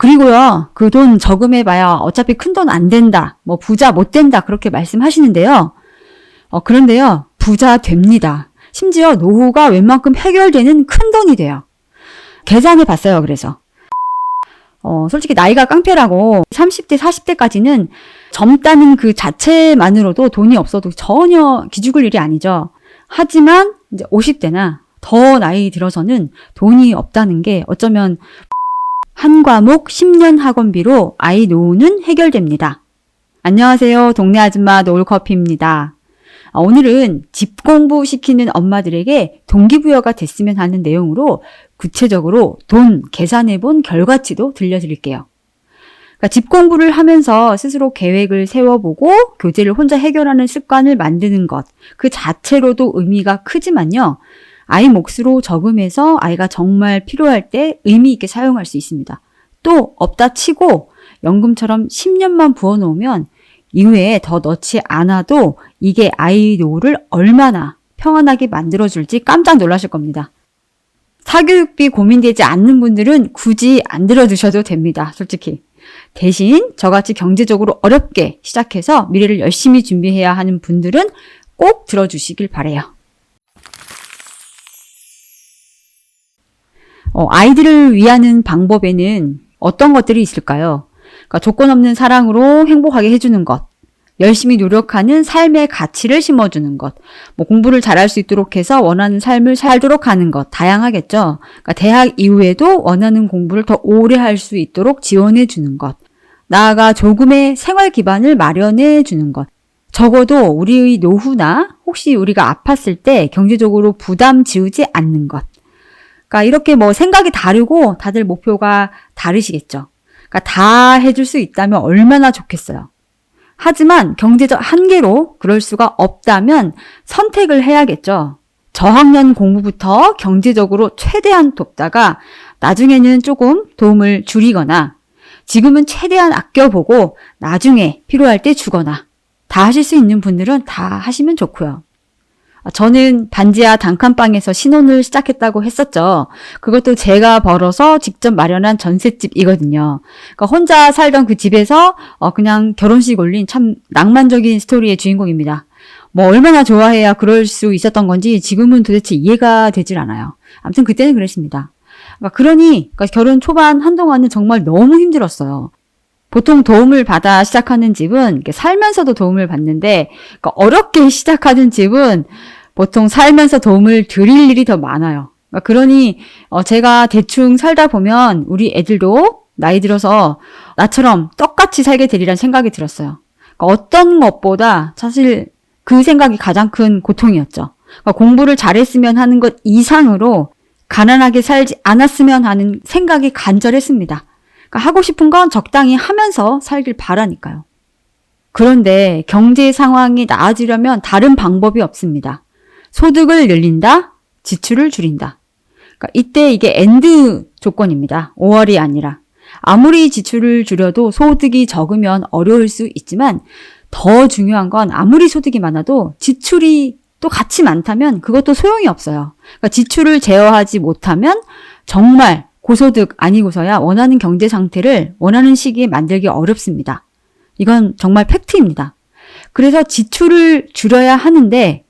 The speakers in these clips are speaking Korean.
그리고요, 그 돈 저금해봐야 어차피 큰 돈 안 된다, 뭐 부자 못 된다, 그렇게 말씀하시는데요. 그런데요, 부자 됩니다. 심지어 노후가 웬만큼 해결되는 큰 돈이 돼요. 계산해 봤어요, 그래서. 솔직히 나이가 깡패라고 30대, 40대까지는 젊다는 그 자체만으로도 돈이 없어도 전혀 기죽을 일이 아니죠. 하지만 이제 50대나 더 나이 들어서는 돈이 없다는 게 어쩌면 한 과목 10년 학원비로 아이 노후는 해결됩니다. 안녕하세요. 동네 아줌마 노을커피입니다. 오늘은 집 공부시키는 엄마들에게 동기부여가 됐으면 하는 내용으로 구체적으로 돈 계산해본 결과치도 들려드릴게요. 그러니까 집 공부를 하면서 스스로 계획을 세워보고 교재를 혼자 해결하는 습관을 만드는 것, 그 자체로도 의미가 크지만요. 아이 몫으로 저금해서 아이가 정말 필요할 때 의미 있게 사용할 수 있습니다. 또 없다 치고 연금처럼 10년만 부어놓으면 이후에 더 넣지 않아도 이게 아이 노후를 얼마나 평안하게 만들어줄지 깜짝 놀라실 겁니다. 사교육비 고민되지 않는 분들은 굳이 안 들어두셔도 됩니다. 솔직히. 대신 저같이 경제적으로 어렵게 시작해서 미래를 열심히 준비해야 하는 분들은 꼭 들어주시길 바라요. 아이들을 위하는 방법에는 어떤 것들이 있을까요? 그러니까 조건 없는 사랑으로 행복하게 해주는 것, 열심히 노력하는 삶의 가치를 심어주는 것, 공부를 잘할 수 있도록 해서 원하는 삶을 살도록 하는 것, 다양하겠죠. 그러니까 대학 이후에도 원하는 공부를 더 오래 할 수 있도록 지원해주는 것, 나아가 조금의 생활 기반을 마련해주는 것, 적어도 우리의 노후나 혹시 우리가 아팠을 때 경제적으로 부담 지우지 않는 것. 그러니까 이렇게 생각이 다르고 다들 목표가 다르시겠죠. 그러니까 다 해줄 수 있다면 얼마나 좋겠어요. 하지만 경제적 한계로 그럴 수가 없다면 선택을 해야겠죠. 저학년 공부부터 경제적으로 최대한 돕다가 나중에는 조금 도움을 줄이거나 지금은 최대한 아껴보고 나중에 필요할 때 주거나 다 하실 수 있는 분들은 다 하시면 좋고요. 저는 반지하 단칸방에서 신혼을 시작했다고 했었죠. 그것도 제가 벌어서 직접 마련한 전셋집이거든요. 그러니까 혼자 살던 그 집에서 그냥 결혼식 올린 참 낭만적인 스토리의 주인공입니다. 얼마나 좋아해야 그럴 수 있었던 건지 지금은 도대체 이해가 되질 않아요. 아무튼 그때는 그랬습니다. 그러니까 결혼 초반 한동안은 정말 너무 힘들었어요. 보통 도움을 받아 시작하는 집은 살면서도 도움을 받는데 그러니까 어렵게 시작하는 집은 보통 살면서 도움을 드릴 일이 더 많아요. 그러니 제가 대충 살다 보면 우리 애들도 나이 들어서 나처럼 똑같이 살게 되리란 생각이 들었어요. 그러니까 어떤 것보다 사실 그 생각이 가장 큰 고통이었죠. 그러니까 공부를 잘했으면 하는 것 이상으로 가난하게 살지 않았으면 하는 생각이 간절했습니다. 하고 싶은 건 적당히 하면서 살길 바라니까요. 그런데 경제 상황이 나아지려면 다른 방법이 없습니다. 소득을 늘린다, 지출을 줄인다. 그러니까 이때 이게 엔드 조건입니다. 5월이 아니라. 아무리 지출을 줄여도 소득이 적으면 어려울 수 있지만 더 중요한 건 아무리 소득이 많아도 지출이 또 같이 많다면 그것도 소용이 없어요. 그러니까 지출을 제어하지 못하면 정말 고소득 아니고서야 원하는 경제 상태를 원하는 시기에 만들기 어렵습니다. 이건 정말 팩트입니다. 그래서 지출을 줄여야 하는데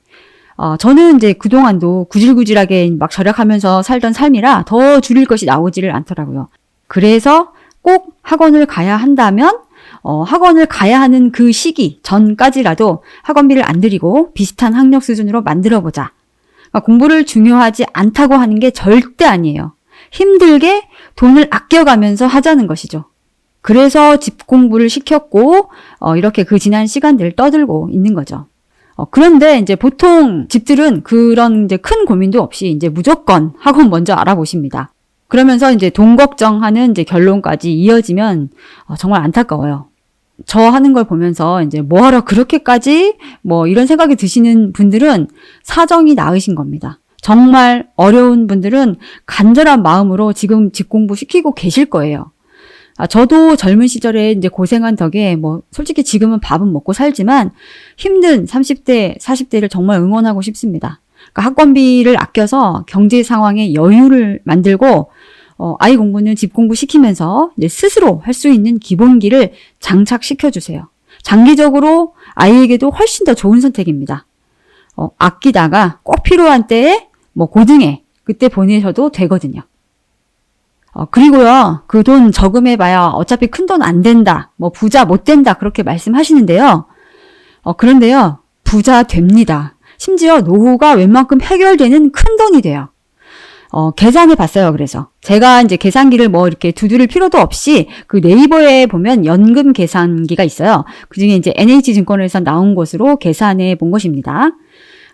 저는 이제 그동안도 구질구질하게 막 절약하면서 살던 삶이라 더 줄일 것이 나오지를 않더라고요. 그래서 꼭 학원을 가야 한다면 학원을 가야 하는 그 시기 전까지라도 학원비를 안 들이고 비슷한 학력 수준으로 만들어보자. 그러니까 공부를 중요하지 않다고 하는 게 절대 아니에요. 힘들게 돈을 아껴가면서 하자는 것이죠. 그래서 집 공부를 시켰고 이렇게 그 지난 시간들을 떠들고 있는 거죠. 그런데 이제 보통 집들은 그런 이제 큰 고민도 없이 이제 무조건 학원 먼저 알아보십니다. 그러면서 이제 돈 걱정하는 이제 결론까지 이어지면 정말 안타까워요. 저 하는 걸 보면서 이제 뭐하러 그렇게까지 이런 생각이 드시는 분들은 사정이 나으신 겁니다. 정말 어려운 분들은 간절한 마음으로 지금 집 공부 시키고 계실 거예요. 저도 젊은 시절에 이제 고생한 덕에 솔직히 지금은 밥은 먹고 살지만 힘든 30대, 40대를 정말 응원하고 싶습니다. 그러니까 학원비를 아껴서 경제 상황에 여유를 만들고 아이 공부는 집 공부 시키면서 이제 스스로 할 수 있는 기본기를 장착시켜 주세요. 장기적으로 아이에게도 훨씬 더 좋은 선택입니다. 아끼다가 꼭 필요한 때에 고등에 그때 보내셔도 되거든요. 그리고요, 그 돈 저금해봐야 어차피 큰 돈 안 된다, 부자 못 된다, 그렇게 말씀하시는데요. 그런데요, 부자 됩니다. 심지어 노후가 웬만큼 해결되는 큰 돈이 돼요. 계산해 봤어요, 그래서. 제가 이제 계산기를 이렇게 두드릴 필요도 없이 그 네이버에 보면 연금 계산기가 있어요. 그 중에 이제 NH증권에서 나온 것으로 계산해 본 것입니다.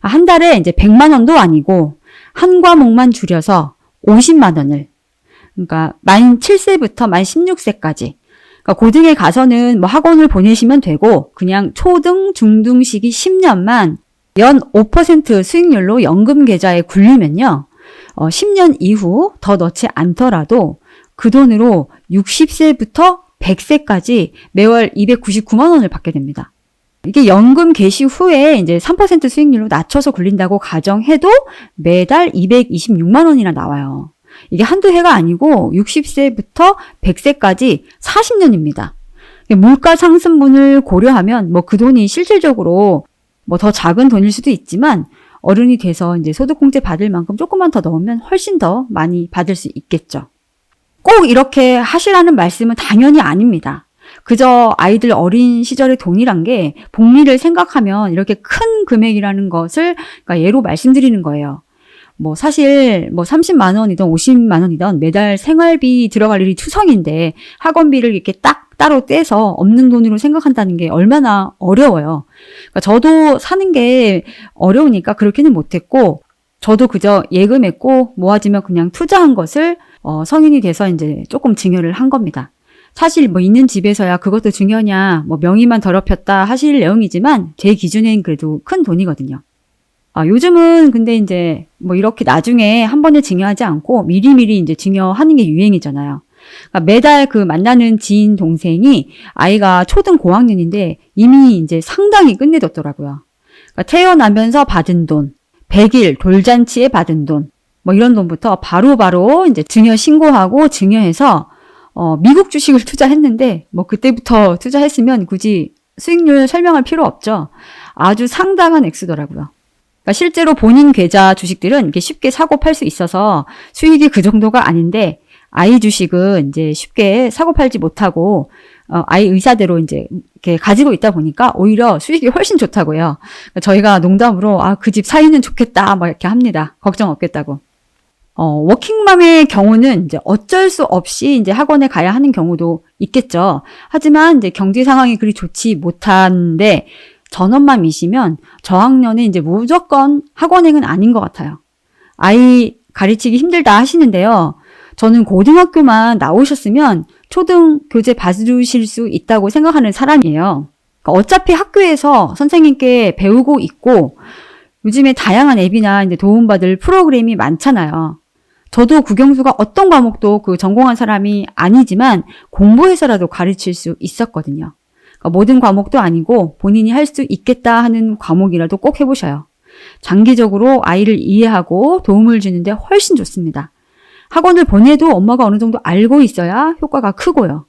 한 달에 이제 100만 원도 아니고, 한 과목만 줄여서 50만 원을, 그러니까 만 7세부터 만 16세까지. 그러니까 고등에 가서는 학원을 보내시면 되고, 그냥 초등, 중등 시기 10년만 연 5% 수익률로 연금 계좌에 굴리면요. 10년 이후 더 넣지 않더라도 그 돈으로 60세부터 100세까지 매월 299만 원을 받게 됩니다. 이게 연금 개시 후에 이제 3% 수익률로 낮춰서 굴린다고 가정해도 매달 226만 원이나 나와요. 이게 한두 해가 아니고 60세부터 100세까지 40년입니다. 물가 상승분을 고려하면 그 돈이 실질적으로 더 작은 돈일 수도 있지만 어른이 돼서 이제 소득공제 받을 만큼 조금만 더 넣으면 훨씬 더 많이 받을 수 있겠죠. 꼭 이렇게 하시라는 말씀은 당연히 아닙니다. 그저 아이들 어린 시절의 돈이란 게 복리를 생각하면 이렇게 큰 금액이라는 것을 예로 말씀드리는 거예요. 사실 30만 원이든 50만 원이든 매달 생활비 들어갈 일이 투성인데 학원비를 이렇게 딱 따로 떼서 없는 돈으로 생각한다는 게 얼마나 어려워요. 그러니까 저도 사는 게 어려우니까 그렇게는 못했고, 저도 그저 예금했고 모아지면 그냥 투자한 것을 성인이 돼서 이제 조금 증여를 한 겁니다. 사실 있는 집에서야 그것도 증여냐, 명의만 더럽혔다 하실 내용이지만 제 기준엔 그래도 큰 돈이거든요. 요즘은 근데 이제 이렇게 나중에 한 번에 증여하지 않고 미리미리 이제 증여하는 게 유행이잖아요. 그러니까 매달 그 만나는 지인 동생이 아이가 초등 고학년인데 이미 이제 상당히 끝내뒀더라고요. 그러니까 태어나면서 받은 돈, 100일 돌잔치에 받은 돈, 이런 돈부터 바로바로 이제 증여 신고하고 증여해서 미국 주식을 투자했는데 그때부터 투자했으면 굳이 수익률 설명할 필요 없죠. 아주 상당한 액수더라고요. 그러니까 실제로 본인 계좌 주식들은 이렇게 쉽게 사고 팔 수 있어서 수익이 그 정도가 아닌데, 아이 주식은 이제 쉽게 사고 팔지 못하고 아이 의사대로 이제 이렇게 가지고 있다 보니까 오히려 수익이 훨씬 좋다고요. 그러니까 저희가 농담으로 그 집 사이는 좋겠다 이렇게 합니다. 걱정 없겠다고. 워킹맘의 경우는 이제 어쩔 수 없이 이제 학원에 가야 하는 경우도 있겠죠. 하지만 이제 경제 상황이 그리 좋지 못한데 전업맘이시면 저학년에 이제 무조건 학원행은 아닌 것 같아요. 아이 가르치기 힘들다 하시는데요. 저는 고등학교만 나오셨으면 초등 교재 봐주실 수 있다고 생각하는 사람이에요. 그러니까 어차피 학교에서 선생님께 배우고 있고 요즘에 다양한 앱이나 이제 도움받을 프로그램이 많잖아요. 저도 국영수가 어떤 과목도 전공한 사람이 아니지만 공부해서라도 가르칠 수 있었거든요. 그러니까 모든 과목도 아니고 본인이 할 수 있겠다 하는 과목이라도 꼭 해보셔요. 장기적으로 아이를 이해하고 도움을 주는데 훨씬 좋습니다. 학원을 보내도 엄마가 어느 정도 알고 있어야 효과가 크고요.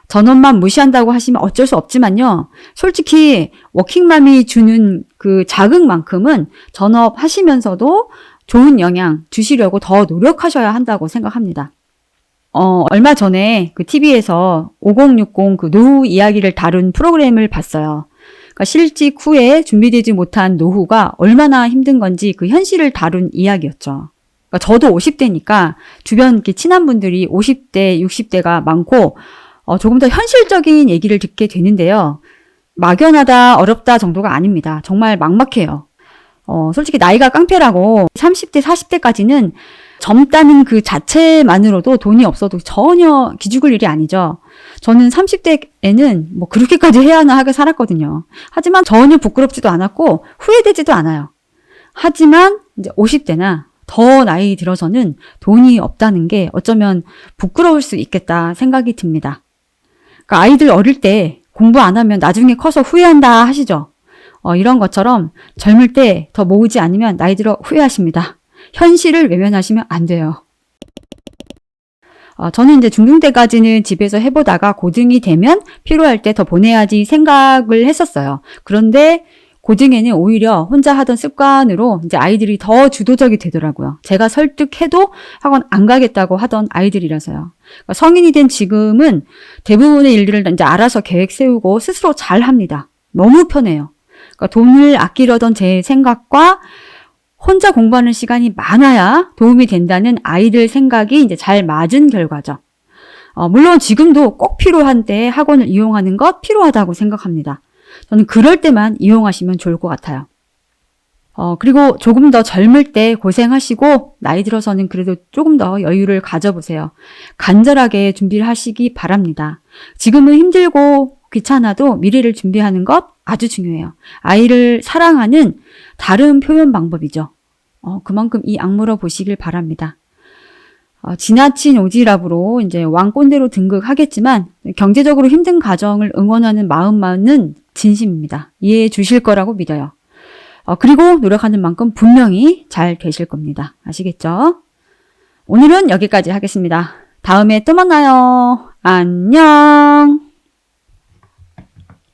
전업만 무시한다고 하시면 어쩔 수 없지만요. 솔직히 워킹맘이 주는 그 자극만큼은 전업 하시면서도 좋은 영향 주시려고 더 노력하셔야 한다고 생각합니다. 얼마 전에 그 TV에서 5060 그 노후 이야기를 다룬 프로그램을 봤어요. 그러니까 실직 후에 준비되지 못한 노후가 얼마나 힘든 건지 그 현실을 다룬 이야기였죠. 그러니까 저도 50대니까 주변 이렇게 친한 분들이 50대, 60대가 많고 조금 더 현실적인 얘기를 듣게 되는데요. 막연하다, 어렵다 정도가 아닙니다. 정말 막막해요. 솔직히 나이가 깡패라고 30대, 40대까지는 젊다는 그 자체만으로도 돈이 없어도 전혀 기죽을 일이 아니죠. 저는 30대에는 그렇게까지 해야 하나 하게 살았거든요. 하지만 전혀 부끄럽지도 않았고 후회되지도 않아요. 하지만 이제 50대나 더 나이 들어서는 돈이 없다는 게 어쩌면 부끄러울 수 있겠다 생각이 듭니다. 그러니까 아이들 어릴 때 공부 안 하면 나중에 커서 후회한다 하시죠. 이런 것처럼 젊을 때 더 모으지 않으면 나이 들어 후회하십니다. 현실을 외면하시면 안 돼요. 저는 이제 중등 때까지는 집에서 해보다가 고등이 되면 필요할 때 더 보내야지 생각을 했었어요. 그런데 고등에는 오히려 혼자 하던 습관으로 이제 아이들이 더 주도적이 되더라고요. 제가 설득해도 학원 안 가겠다고 하던 아이들이라서요. 그러니까 성인이 된 지금은 대부분의 일들을 이제 알아서 계획 세우고 스스로 잘 합니다. 너무 편해요. 그러니까 돈을 아끼려던 제 생각과 혼자 공부하는 시간이 많아야 도움이 된다는 아이들 생각이 이제 잘 맞은 결과죠. 물론 지금도 꼭 필요한 때 학원을 이용하는 것 필요하다고 생각합니다. 저는 그럴 때만 이용하시면 좋을 것 같아요. 그리고 조금 더 젊을 때 고생하시고 나이 들어서는 그래도 조금 더 여유를 가져보세요. 간절하게 준비를 하시기 바랍니다. 지금은 힘들고 귀찮아도 미래를 준비하는 것 아주 중요해요. 아이를 사랑하는 다른 표현 방법이죠. 그만큼 이 악물어 보시길 바랍니다. 지나친 오지랖으로 이제 왕꼰대로 등극하겠지만 경제적으로 힘든 가정을 응원하는 마음만은 진심입니다. 이해해 주실 거라고 믿어요. 그리고 노력하는 만큼 분명히 잘 되실 겁니다. 아시겠죠? 오늘은 여기까지 하겠습니다. 다음에 또 만나요. 안녕.